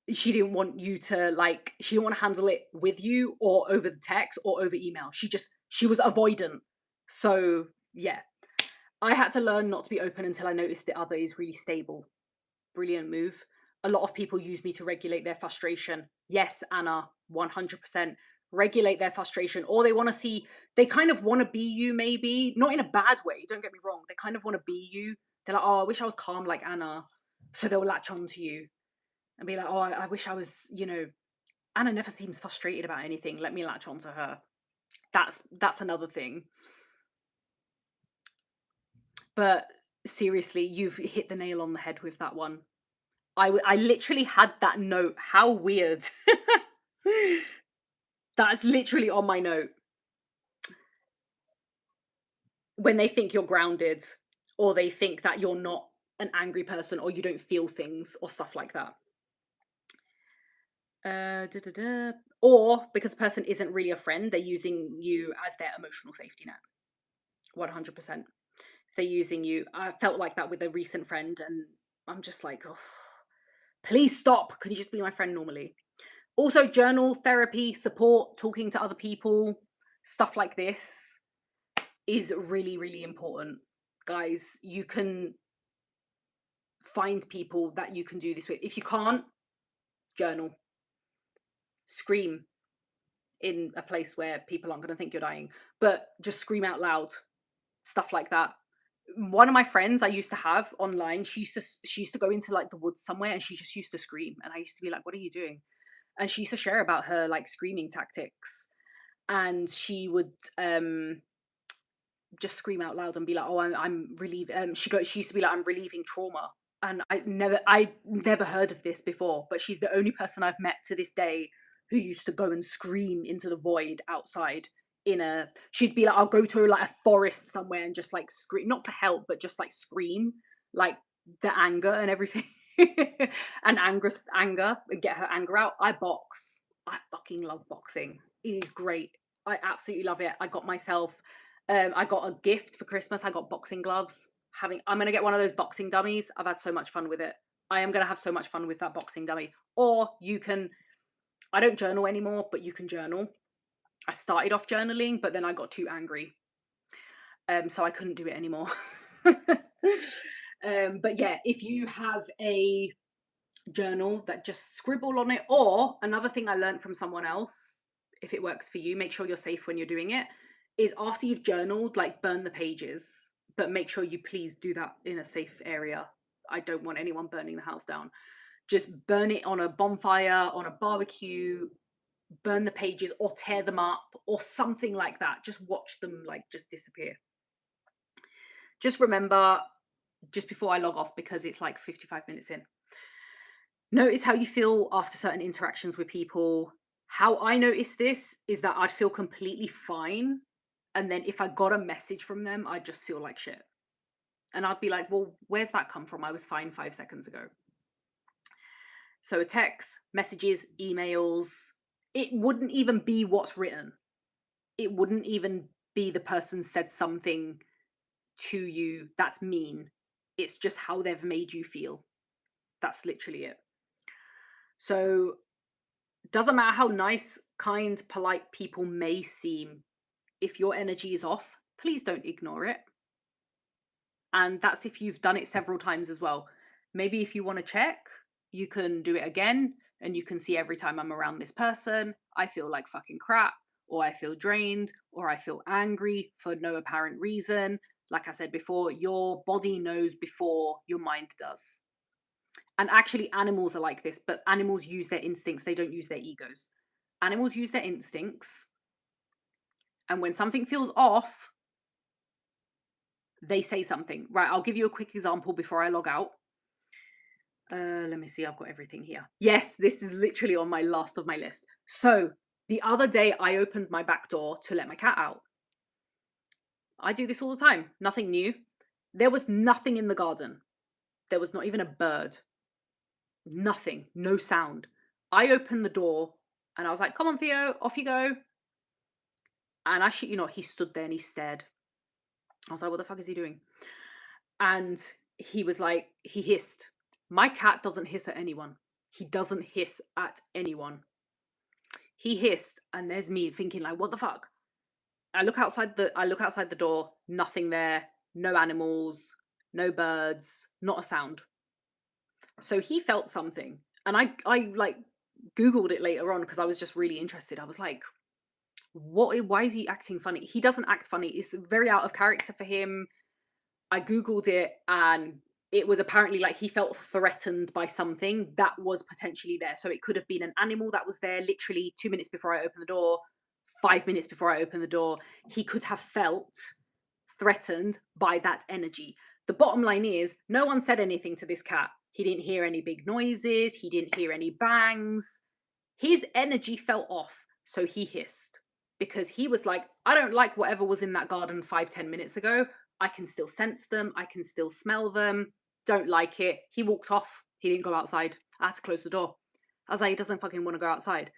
want you to, like, she didn't want to handle it with you or over the text or over email. She was avoidant. So yeah, I had to learn not to be open until I noticed the other is really stable. Brilliant move. A lot of people use me to regulate their frustration. Yes, Anna, 100%. Regulate their frustration. Or they kind of want to be you, maybe. Not in a bad way, don't get me wrong. They kind of want to be you. They're like, oh, I wish I was calm like Anna. So they'll latch on to you and be like, oh, I wish I was, Anna never seems frustrated about anything. Let me latch on to her. That's another thing. But seriously, you've hit the nail on the head with that one. I literally had that note. How weird. That's literally on my note. When they think you're grounded, or they think that you're not an angry person, or you don't feel things, or stuff like that. Da, da, da. Or because the person isn't really a friend, they're using you as their emotional safety net. 100%. If they're using you, I felt like that with a recent friend, and I'm just like, oh, please stop. Can you just be my friend normally? Also, journal, therapy, support, talking to other people, stuff like this is really, really important. Guys, you can find people that you can do this with. If you can't, journal. Scream in a place where people aren't going to think you're dying, but just scream out loud. Stuff like that. One of my friends I used to have online, she used to go into like the woods somewhere, and she just used to scream, and I used to be like, what are you doing? And she used to share about her like screaming tactics, and she would just scream out loud and be like, oh, I'm relieving. She used to be like, I'm relieving trauma. And I never heard of this before, but she's the only person I've met to this day who used to go and scream into the void outside. She'd be like, I'll go to like a forest somewhere and just like scream, not for help, but just like scream, like the anger and everything. and anger and get her anger out. I box. I fucking love boxing. It is great. I absolutely love it. I got a gift for Christmas. I got boxing gloves. I'm gonna get one of those boxing dummies. I've had so much fun with it. I am gonna have so much fun with that boxing dummy. Or you can. I don't journal anymore, but you can journal. I started off journaling, but then I got too angry, so I couldn't do it anymore. But yeah, if you have a journal that just scribble on it, or another thing I learned from someone else, if it works for you, make sure you're safe when you're doing it, is after you've journaled, like burn the pages, but make sure you please do that in a safe area. I don't want anyone burning the house down. Just burn it on a bonfire, on a barbecue, burn the pages or tear them up or something like that. Just watch them like just disappear. Just remember, just before I log off, because it's like 55 minutes in, notice how you feel after certain interactions with people. How I noticed this is that I'd feel completely fine. And then if I got a message from them, I'd just feel like shit. And I'd be like, well, where's that come from? I was fine 5 seconds ago. So a text, messages, emails, it wouldn't even be what's written. It wouldn't even be the person said something to you that's mean. It's just how they've made you feel. That's literally it. So doesn't matter how nice, kind, polite people may seem, if your energy is off, please don't ignore it. And that's if you've done it several times as well. Maybe if you want to check, you can do it again and you can see every time I'm around this person, I feel like fucking crap, or I feel drained, or I feel angry for no apparent reason. Like I said before, your body knows before your mind does. And actually, animals are like this, but animals use their instincts, they don't use their egos. Animals use their instincts. And when something feels off, they say something. Right, I'll give you a quick example before I log out. Let me see, I've got everything here. Yes, this is literally on my last of my list. So the other day I opened my back door to let my cat out. I do this all the time, nothing new. There was nothing in the garden. There was not even a bird. Nothing, no sound. I opened the door and I was like, come on, Theo, off you go. And I shit you not, he stood there and he stared. I was like, what the fuck is he doing? And he was like, he hissed. My cat doesn't hiss at anyone. He doesn't hiss at anyone. He hissed, and there's me thinking like, what the fuck? I look outside the door, nothing there, no animals, no birds, not a sound. So he felt something. And I like Googled it later on because I was just really interested. I was like, why is he acting funny? He doesn't act funny. It's very out of character for him. I Googled it and it was apparently like he felt threatened by something that was potentially there. So it could have been an animal that was there literally 2 minutes before I opened the door, 5 minutes before I opened the door. He could have felt threatened by that energy. The bottom line is, no one said anything to this cat. He didn't hear any big noises. He didn't hear any bangs. His energy fell off. So he hissed because he was like, I don't like whatever was in that garden 5-10 minutes ago. I can still sense them. I can still smell them. Don't like it. He walked off. He didn't go outside. I had to close the door. I was like, he doesn't fucking want to go outside.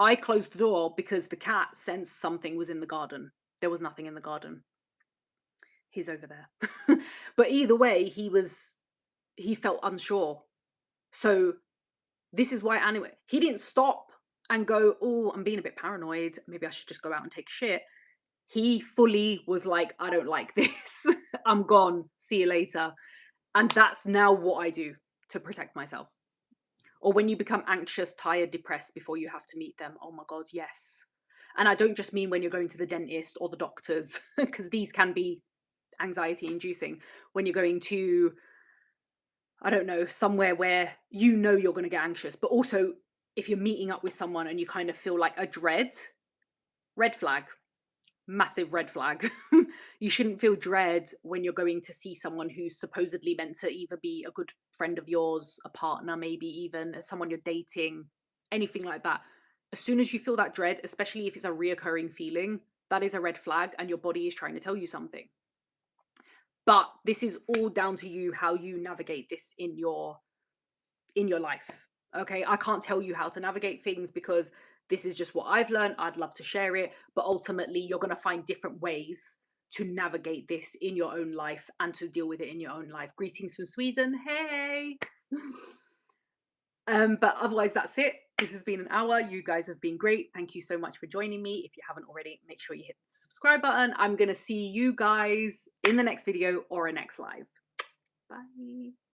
I closed the door because the cat sensed something was in the garden. There was nothing in the garden. He's over there. But either way, he felt unsure. So this is why anyway, he didn't stop and go, oh, I'm being a bit paranoid. Maybe I should just go out and take shit. He fully was like, I don't like this. I'm gone. See you later. And that's now what I do to protect myself. Or when you become anxious, tired, depressed before you have to meet them. Oh my God, yes. And I don't just mean when you're going to the dentist or the doctors, because these can be anxiety inducing. When you're going to, I don't know, somewhere where you know you're going to get anxious, but also if you're meeting up with someone and you kind of feel like a dread, red flag. Massive red flag. You shouldn't feel dread when you're going to see someone who's supposedly meant to either be a good friend of yours, a partner, maybe even someone you're dating, anything like that. As soon as you feel that dread, especially if it's a reoccurring feeling, that is a red flag and your body is trying to tell you something. But this is all down to you, how you navigate this in your in your life. Okay, I can't tell you how to navigate things because this is just what I've learned. I'd love to share it, but ultimately, you're going to find different ways to navigate this in your own life and to deal with it in your own life. Greetings from Sweden. Hey. But otherwise, that's it. This has been an hour. You guys have been great. Thank you so much for joining me. If you haven't already, make sure you hit the subscribe button. I'm going to see you guys in the next video or a next live. Bye.